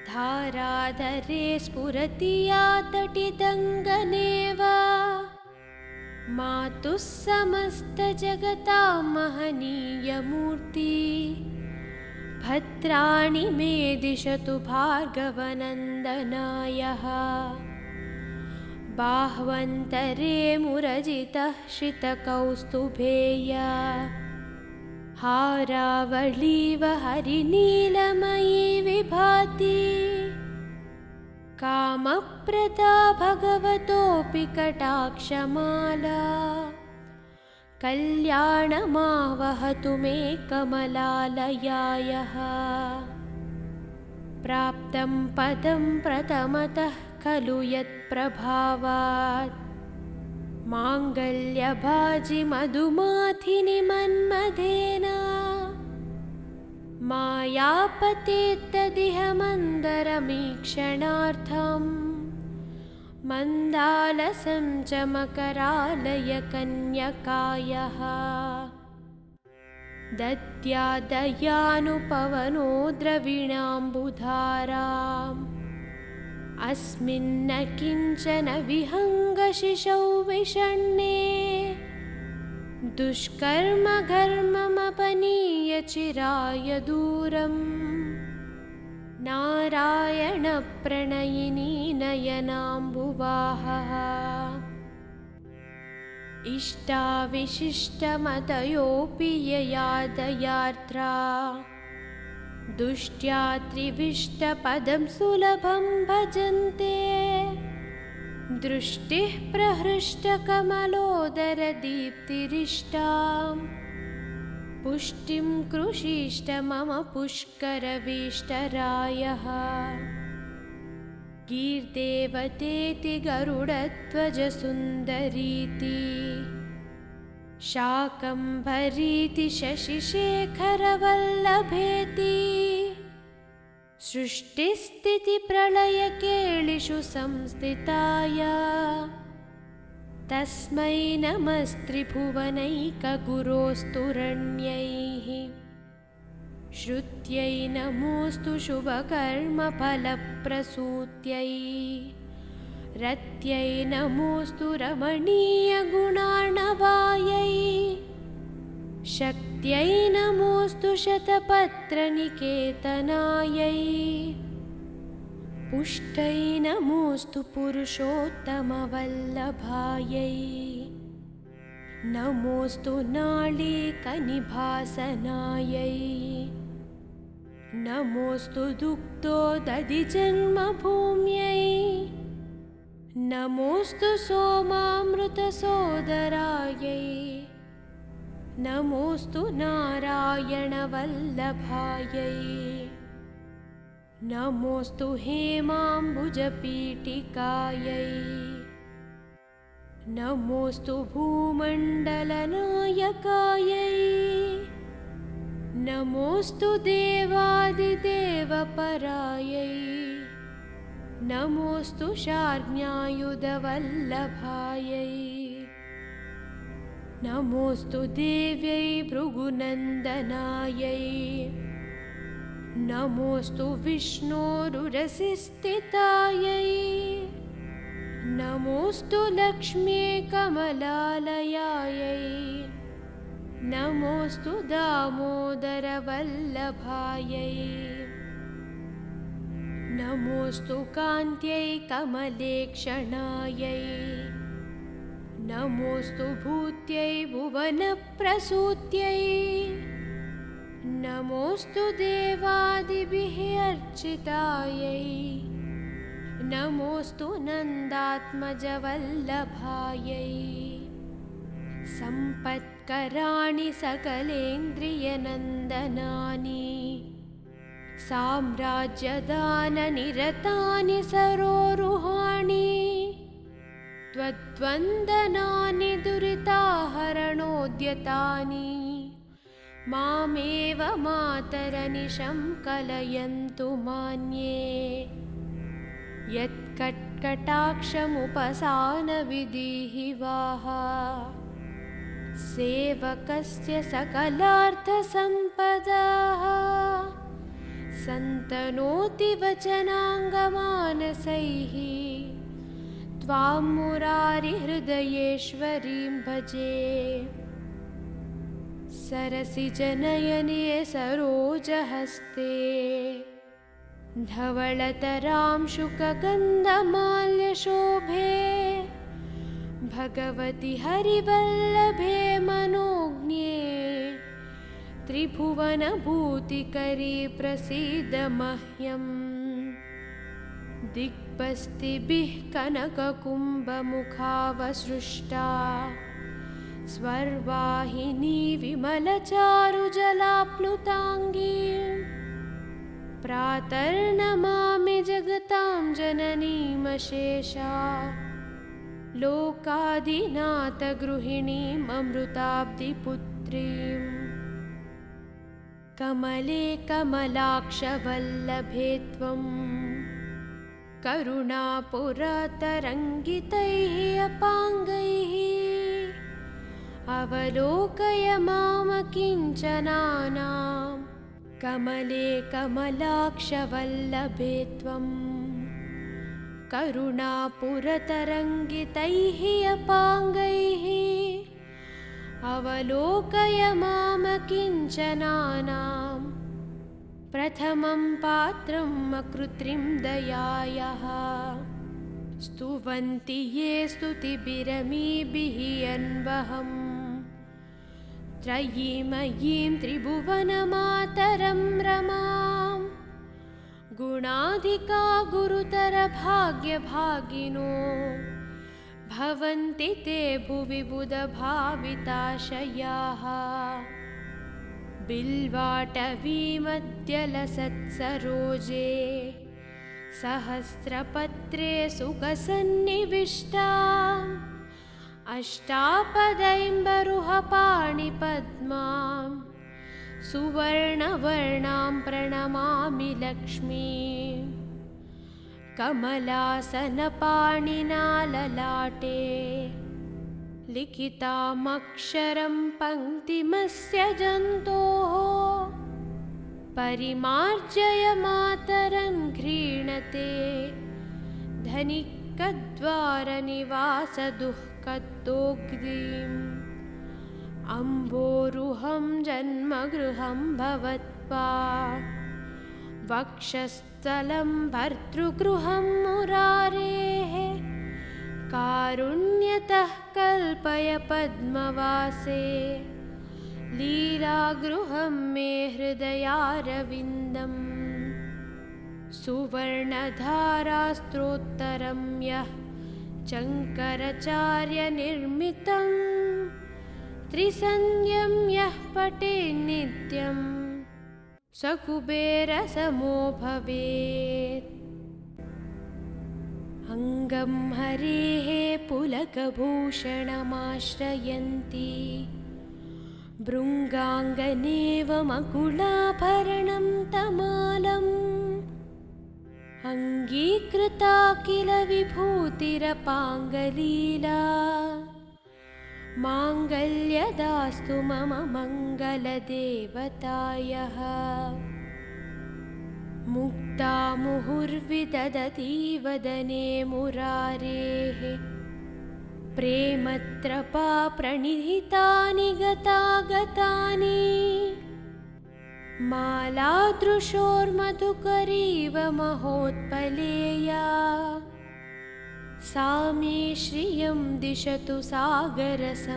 धाराधरे स्फुरति या तटिदङ्गनेव मातुः समस्तजगतां महनीयमूर्ति भद्राणि मे दिशतु भार्गवनन्दनायः। बाह्वन्तरे मुरजितः श्रितकौस्तुभेया हारावळीव हरिनीलमयी विभाति कामप्रदा भगवतोऽपि कटाक्षमाला कल्याणमावहतु मे कमलालयायः। प्राप्तं पदं प्रथमतः खलु यत्प्रभावात् माङ्गल्यभाजि मधुमाथिनि मन्मथेन मायापतेत्तदिह मन्दरमीक्षणार्थम् मन्दालसं च मकरालयकन्यकायः। दद्यादयानुपवनो द्रविणाम्बुधाराम् अस्मिन्न किञ्चन विहङ्गशिशौ विषण्णे दुष्कर्मघर्ममपनीय चिराय दूरम् नारायणप्रणयिनी नयनाम्बुवाहः। इष्टाविशिष्टमतयोऽपि यया दयार्द्रा दुष्ट्या त्रिविष्टपदं सुलभं भजन्ते दृष्टिः प्रहृष्टकमलोदरदीप्तिरिष्टां पुष्टिं कृषीष्ट मम पुष्करवीष्टरायः। गीर्देवतेति गरुडध्वजसुन्दरीति शाकम्भरीति शशिशेखरवल्लभेति सृष्टिस्थितिप्रलयकेलिषु संस्थिताय तस्मै नमस्त्रिभुवनैकगुरोस्तुरण्यैः श्रुत्यै नमोऽस्तु शुभकर्मफलप्रसूत्यै रत्यै नमोऽस्तु रमणीयगुणार्णवायै शक्त्यै नमोऽस्तु शतपत्रनिकेतनायै पुष्टै नमोऽस्तु पुरुषोत्तमवल्लभायै नमोऽस्तु नाळीकनिभासनायै नमोऽस्तु दुग्धोदधिजन्मभूम्यै नमोऽस्तु सोमामृतसोदरायै नमोऽस्तु नारायणवल्लभायै नमोऽस्तु हेमाम्बुजपीठिकायै नमोऽस्तु भूमण्डलनायकायै नमोऽस्तु देवादिदेवपरायै नमोऽस्तु शार्ङ्ग्यायुधवल्लभायै नमोऽस्तु देव्यै भृगुनन्दनायै नमोऽस्तु विष्णोरुरसिस्थितायै नमोऽस्तु लक्ष्म्यै कमलालयायै नमोऽस्तु दामोदरवल्लभायै नमोऽस्तु कान्त्यै कमलेक्षणायै नमोऽस्तु भूत्यै भुवनप्रसूत्यै नमोऽस्तु देवादिभिः अर्चितायै नमोऽस्तु नन्दात्मजवल्लभायै सम्पत्कराणि सकलेन्द्रियनन्दनानि साम्राज्यदाननिरतानि सरोरुहाणि त्वद्वन्दनानि दुरिताहरणोद्यतानि मामेव मातरनिशं कलयन्तु मान्ये यत्कट्कटाक्षमुपसानविधिः वाह सेवकस्य सकलार्थसम्पदाः सन्तनोति वचनाङ्गमानसैः त्वां मुरारिहृदयेश्वरीं भजे सरसिजनयने सरोजहस्ते धवळतरां शुकगन्धमाल्यशोभे भगवति हरिवल्लभे मनोज्ञे त्रिभुवनभूतिकरी प्रसीद मह्यम् दिग्बस्तिभिः कनककुम्भमुखावसृष्टा स्वर्वाहिनी विमलचारुजलाप्लुताङ्गी प्रातर्नमामि जगतां जननीमशेषा लोकादिनाथगृहिणीममृताब्धिपुत्रीम् कमले कमलाक्षवल्लभे त्वं करुणापुरतरङ्गितैः अपाङ्गैः अवलोकय मामकिञ्चनानां कमले कमलाक्षवल्लभे त्वं करुणापुरतरङ्गितैः अपाङ्गैः अवलोकय मामकिञ्चनानां प्रथमं पात्रम् अकृत्रिं दयायाः स्तुवन्ति ये स्तुतिभिरमीभिः अन्वहम् त्रयीमयीं त्रिभुवनमातरं रमां गुणाधिका गुरुतरभाग्यभागिनो भवन्ति ते भुवि बुधभाविताशयाः बिल्वाटवीमद्यलसत्सरोजे सहस्रपत्रे सुखसन्निविष्टाम् अष्टापदैम्बरुहपाणिपद्मां सुवर्णवर्णां प्रणमामि लक्ष्मीं कमलासनपाणिना ललाटे लिखितामक्षरं पङ्क्तिमस्य जन्तोः परिमार्जय मातरं घ्रीणते धनिकद्वारनिवासदुःखदोग्रीम् अम्भोरुहं जन्मगृहं भवत्वा वक्षस्थलं भर्तृगृहं मुरारेः कारुण्यतः कल्पय पद्मवासे लीलागृहं मे हृदयारविन्दम् सुवर्णधारास्त्रोत्तरं यः शङ्कराचार्यनिर्मितं त्रिसन्ध्यं यः पठेन्नित्यं स कुबेरसमो भवेत्। अङ्गं हरेः पुलकभूषणमाश्रयन्ती भृङ्गाङ्गनेव मकुलाभरणं तमालम् अङ्गीकृता किल विभूतिरपाङ्गलीला माङ्गल्यदास्तु मम मङ्गलदेवतायः। मुक्ता मुहुर्विदधती वदने मुरारेः प्रेमत्रपा प्रणिहितानि गतागतानि मालादृशोर्मधुकरीव महोत्पलेया सा मे श्रियं दिशतु सागरसम्भवायाः।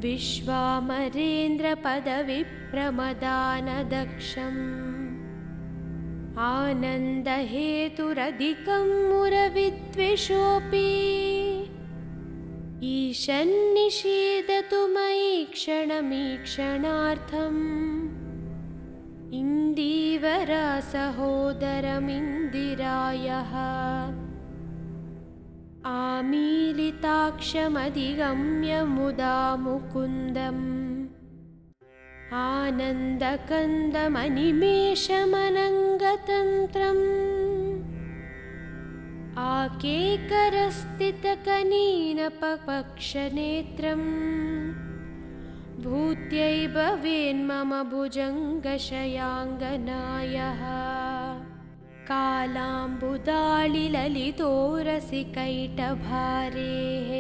विश्वामरेन्द्रपदविप्रमदानदक्षम् आनन्दहेतुरधिकं मुरविद्वेषोऽपि ईशन्निषेधतु मयि क्षणमीक्षणार्थम् इन्दीवरसहोदरमिन्दिरायः। आमीलिताक्षमधिगम्य मुदा मुकुन्दम् आनन्दकन्दमनिमेषमनङ्गतन्त्रम् आकेकरस्थितकनीनपपक्षनेत्रम् भूत्यै भवेन्मम भुजङ्गशयाङ्गनायः। कालाम्बुदाळिललितोरसिकैटभारेः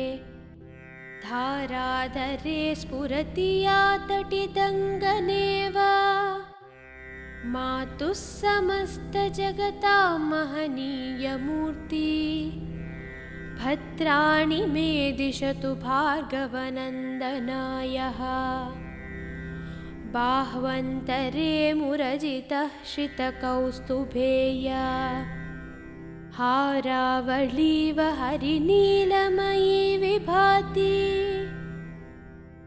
धाराधरे स्फुरति या तटिदङ्गनेव मातुः समस्तजगतां महनीयमूर्ति भद्राणि मे दिशतु भार्गवनन्दनायः। बाह्वन्तरे मुरजितः श्रितकौस्तुभेया हारावळीव हरिनीलमयी विभाति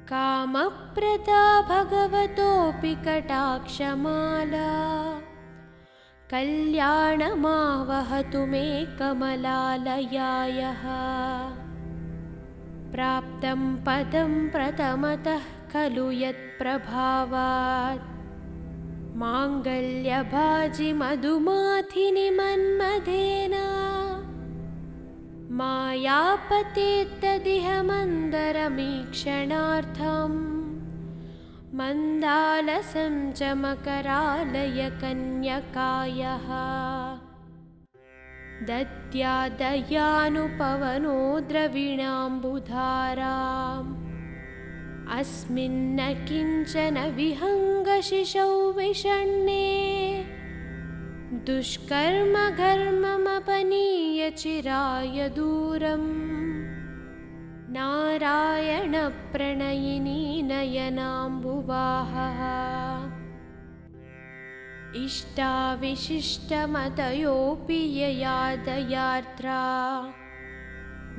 कामप्रदा भगवतोऽपि कटाक्षमाला कल्याणमावहतु मे कमलालयायः। प्राप्तं पदं प्रथमतः खलु यत्प्रभावात् माङ्गल्यभाजि मधुमाथिनि मन्मथेन मायापतेत्तदिह मन्दरमीक्षणार्थम् मन्दालसं च मकरालयकन्यकायः। दद्यादयानुपवनो द्रविणाम्बुधाराम् अस्मिन्न किञ्चन विहङ्गशिशौ विषण्णे दुष्कर्मघर्ममपनीय चिराय दूरम् नारायणप्रणयिनी नयनाम्बुवाहः। इष्टाविशिष्टमतयोऽपि यया दयार्द्रा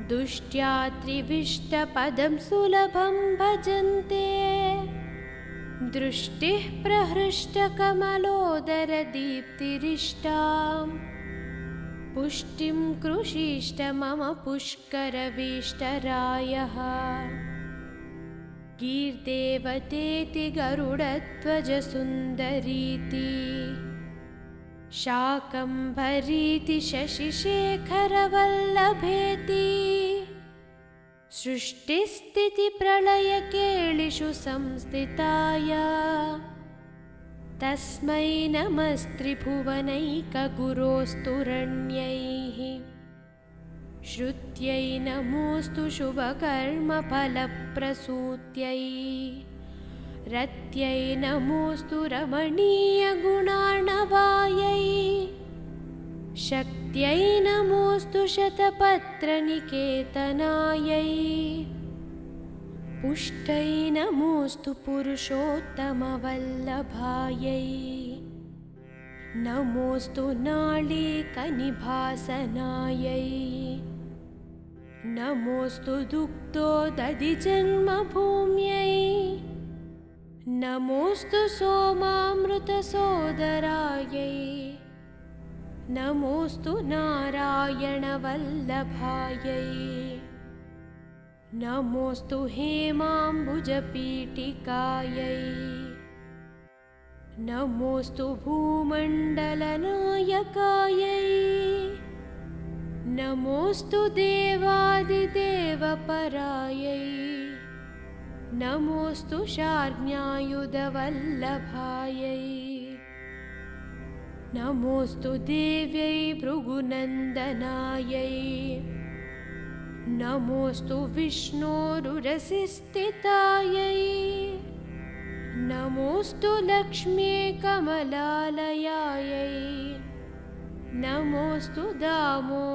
दुष्ट्या त्रिविष्टपदं सुलभं भजन्ते दृष्टिः प्रहृष्टकमलोदरदीप्तिरिष्टां पुष्टिं कृषीष्ट मम पुष्करवीष्टरायः। गीर्देवतेति गरुडध्वजसुन्दरीति शाकम्भरीति शशिशेखरवल्लभेति सृष्टिस्थितिप्रलयकेलिषु संस्थिताय तस्मै नमस्त्रिभुवनैकगुरोस्तुरण्यैः श्रुत्यै नमोऽस्तु शुभकर्मफलप्रसूत्यै रत्यै नमोऽस्तु रमणीयगुणार्णवायै शक्त्यै नमोऽस्तु शतपत्रनिकेतनायै पुष्टै नमोऽस्तु पुरुषोत्तमवल्लभायै नमोऽस्तु नाळीकनिभासनायै नमोऽस्तु दुग्धोदधिजन्मभूम्यै नमोऽस्तु सोमामृतसोदरायै नमोऽस्तु नारायणवल्लभायै नमोऽस्तु हेमाम्बुजपीठिकायै नमोऽस्तु भूमण्डलनायकायै नमोऽस्तु देवादिदेवपरायै नमोऽस्तु शार्ङ्ग्यायुधवल्लभायै नमोऽस्तु देव्यै भृगुनन्दनायै नमोऽस्तु विष्णोरुरसिस्थितायै नमोऽस्तु लक्ष्म्यै कमलालयायै नमोऽस्तु दामोदरवल्लभायै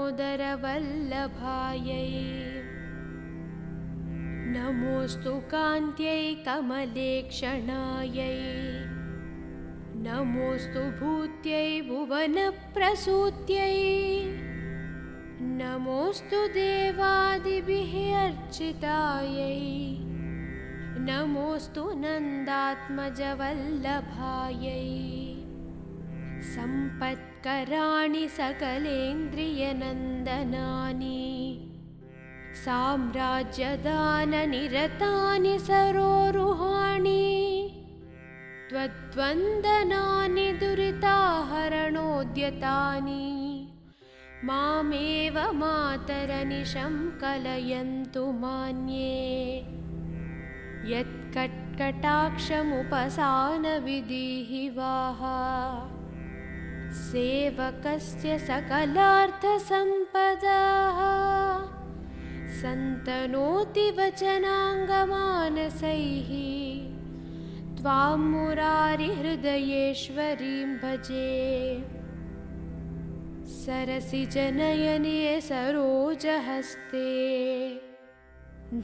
नमोऽस्तु कान्त्यै कमलेक्षणायै नमोऽस्तु भूत्यै भुवनप्रसूत्यै नमोऽस्तु देवादिभिः अर्चितायै नमोऽस्तु नन्दात्मजवल्लभायै सम्पत्कराणि सकलेन्द्रियनन्दनानि साम्राज्यदाननिरतानि सरोरुहाणि त्वद्वन्दनानि दुरिताहरणोद्यतानि मामेव मातरनिशं कलयन्तु मान्ये यत्कट्कटाक्षमुपसानविधिः वाह सेवकस्य सकलार्थसम्पदाः सन्तनोति वचनाङ्गमानसैः त्वां मुरारिहृदयेश्वरीं भजे सरसिजनयने सरोजहस्ते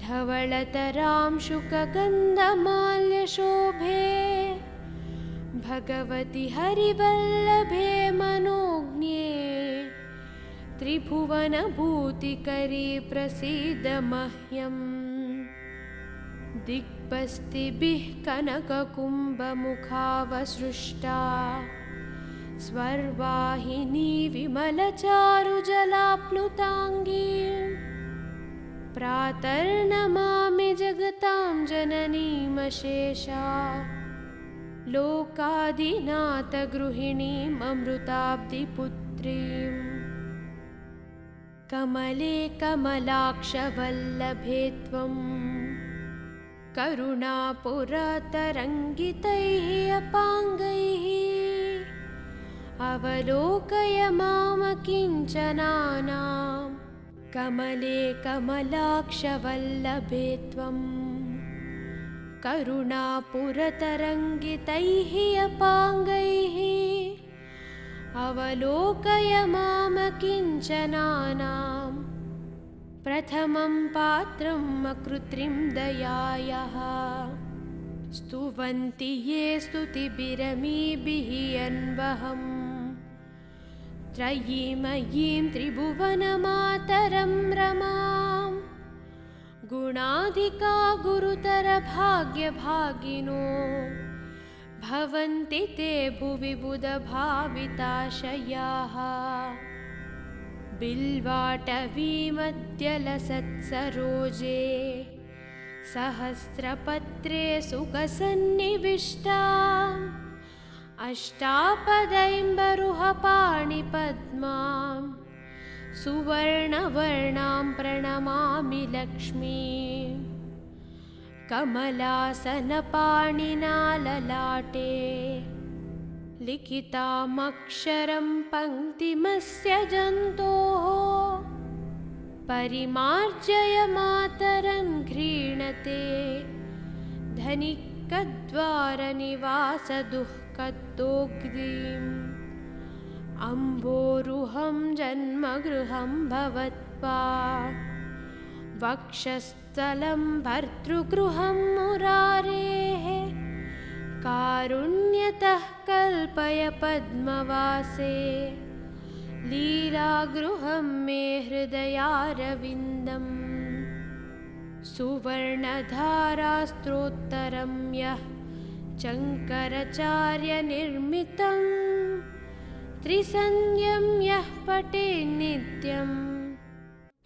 धवळतरां शुकगन्धमाल्यशोभे भगवति हरिवल्लभे मनोज्ञे त्रिभुवनभूतिकरी प्रसीद मह्यम् दिग्बस्तिभिः कनककुम्भमुखावसृष्टा स्वर्वाहिनी विमलचारुजलाप्लुताङ्गी प्रातर्नमामि जगतां जननीमशेषा लोकादिनाथगृहिणीममृताब्धिपुत्रीम् कमले कमलाक्षवल्लभे त्वं करुणापुरतरङ्गितैः अपाङ्गैः अवलोकय मामकिञ्चनानां कमले कमलाक्षवल्लभे त्वं करुणापुरतरङ्गितैः अपाङ्गैः अवलोकय मामकिञ्चनानां प्रथमं पात्रं अकृत्रिं दयायाः स्तुवन्ति ये स्तुतिभिरमीभिः अन्वहम् त्रयीमयीं त्रिभुवनमातरं रमां गुणाधिका गुरुतरभाग्यभागिनो भवन्ति ते भुवि बुधभाविताशयाः बिल्वाटवीमद्यलसत्सरोजे सहस्रपत्रे सुखसन्निविष्टा अष्टापदैम्बरुह पाणिपद्मां सुवर्णवर्णां प्रणमामि लक्ष्मीं कमलासनपाणिना ललाटे लिखितामक्षरं पङ्क्तिमस्य जन्तोः परिमार्जय मातरं घ्रीणते धनिकद्वारनिवासदुःखदोग्रीम् अम्भोरुहं जन्मगृहं भवत्वा वक्षस्थलं भर्तृगृहं मुरारेः कारुण्यतः कल्पय पद्मवासे लीलागृहं मे हृदयारविन्दम् सुवर्णधारास्त्रोत्तरं यः शङ्कराचार्यनिर्मितं त्रिसन्ध्यं यः पठेन्नित्यं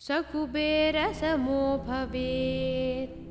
स कुबेरसमो भवेत्।